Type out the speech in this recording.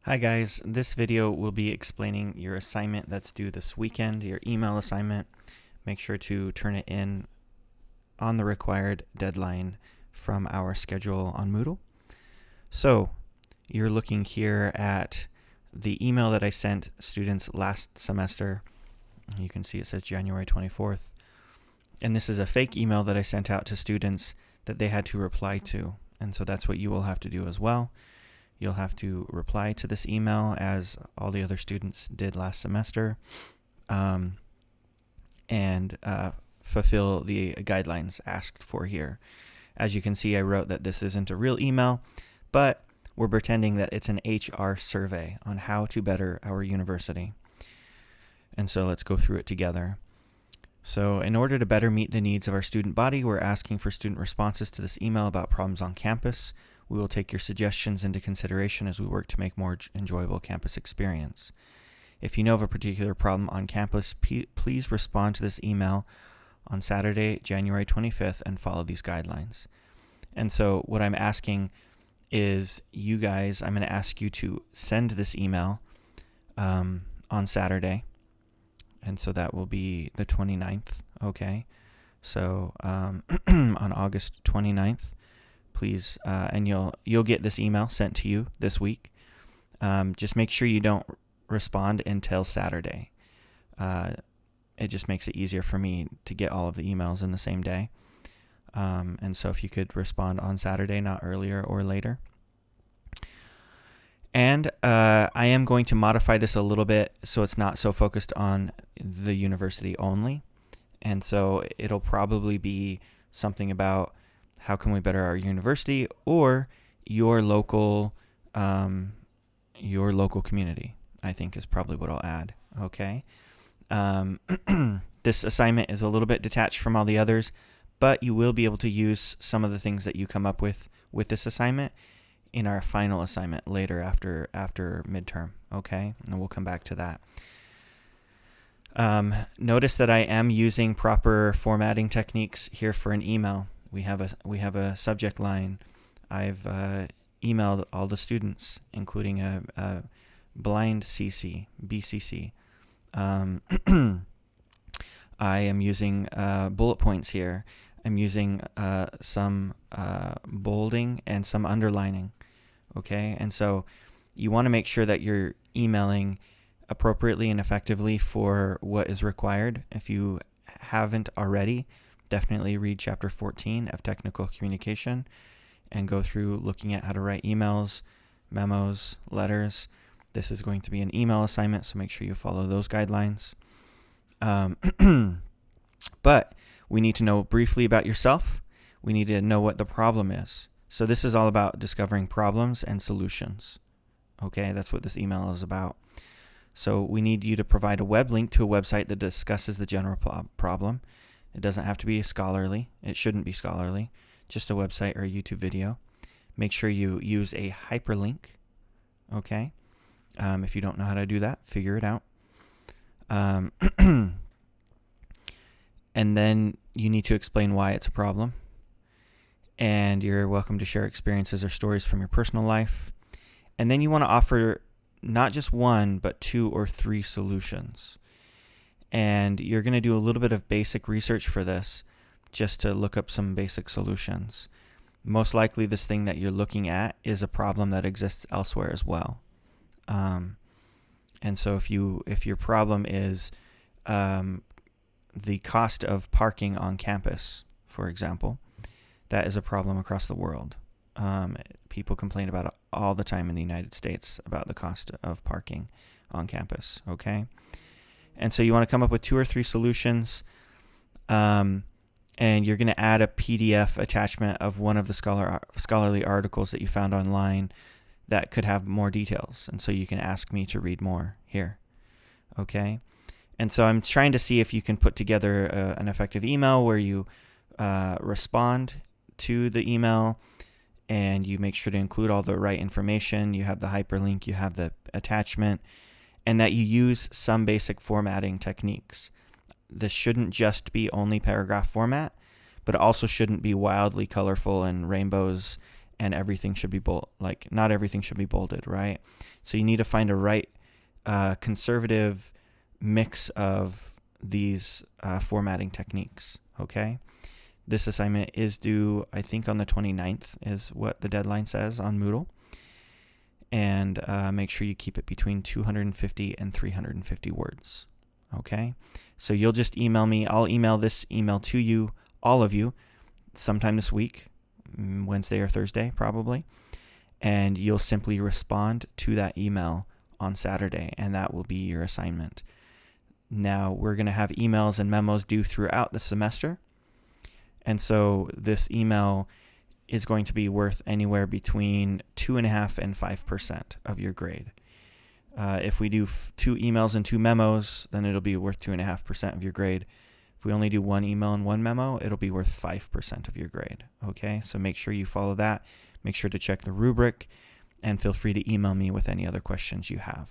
Hi guys, this video will be explaining your assignment that's due this weekend, your email assignment. Make sure to turn it in on the required deadline from our schedule on Moodle. So you're looking here at the email that I sent students last semester. You can see it says January 24th. And this is a fake email that I sent out to students that they had to reply to. And so that's what you will have to do as well. You'll have to reply to this email as all the other students did last semester, and fulfill the guidelines asked for here. As you can see, I wrote that this isn't a real email, but we're pretending that it's an HR survey on how to better our university. And so let's go through it together. So in order to better meet the needs of our student body, we're asking for student responses to this email about problems on campus. We will take your suggestions into consideration as we work to make more enjoyable campus experience. If you know of a particular problem on campus, please respond to this email on Saturday, January 25th, and follow these guidelines. And so what I'm asking is you guys, I'm going to ask you to send this email on Saturday. And so that will be the 29th, okay? So on August 29th, please, and you'll get this email sent to you this week. Just make sure you don't respond until Saturday. It just makes it easier for me to get all of the emails in the same day. And so if you could respond on Saturday, not earlier or later. And I am going to modify this a little bit so it's not so focused on the university only. And so it'll probably be something about how can we better our university or your local community, I think is probably what I'll add. Okay. This assignment is a little bit detached from all the others, but you will be able to use some of the things that you come up with this assignment in our final assignment later after midterm. Okay. And we'll come back to that. Notice that I am using proper formatting techniques here for an email. We have a subject line. I've emailed all the students, including a blind CC, BCC. I am using bullet points here. I'm using some bolding and some underlining. Okay, and so you want to make sure that you're emailing appropriately and effectively for what is required. If you haven't already, definitely read chapter 14 of technical communication and go through looking at how to write emails, memos, letters. This is going to be an email assignment, so make sure you follow those guidelines. But we need to know briefly about yourself. We need to know what the problem is. So this is all about discovering problems and solutions. Okay, that's what this email is about. So we need you to provide a web link to a website that discusses the general problem. It doesn't have to be scholarly. It shouldn't be scholarly. Just a website or a YouTube video. Make sure you use a hyperlink. Okay. If you don't know how to do that, figure it out. And then you need to explain why it's a problem. And you're welcome to share experiences or stories from your personal life. And then you want to offer not just one, but 2 or 3 solutions. And you're going to do a little bit of basic research for this, just to look up some basic solutions. Most likely this thing that you're looking at is a problem that exists elsewhere as well. And so if your problem is the cost of parking on campus, for example, that is a problem across the world. People complain about it all the time in the United States about the cost of parking on campus. Okay. And so you want to come up with 2 or 3 solutions, and you're going to add a PDF attachment of one of the scholarly articles that you found online that could have more details. And so you can ask me to read more here. Okay. And so I'm trying to see if you can put together an effective email where you respond to the email and you make sure to include all the right information. You have the hyperlink, you have the attachment, and that you use some basic formatting techniques. This shouldn't just be only paragraph format, but it also shouldn't be wildly colorful and rainbows and everything should be not everything should be bolded, right? So you need to find a right conservative mix of these formatting techniques, okay? This assignment is due, I think, on the 29th is what the deadline says on Moodle. And make sure you keep it between 250 and 350 words, okay? So you'll just email me. I'll email this email to you, all of you, sometime this week, Wednesday or Thursday probably. And you'll simply respond to that email on Saturday, and that will be your assignment. Now, we're going to have emails and memos due throughout the semester. And so this email is going to be worth anywhere between 2.5% and 5% of your grade. If we do 2 emails and 2 memos, then it'll be worth 2.5% of your grade. If we only do 1 email and 1 memo, it'll be worth 5% of your grade. Okay, so make sure you follow that. Make sure to check the rubric, and feel free to email me with any other questions you have.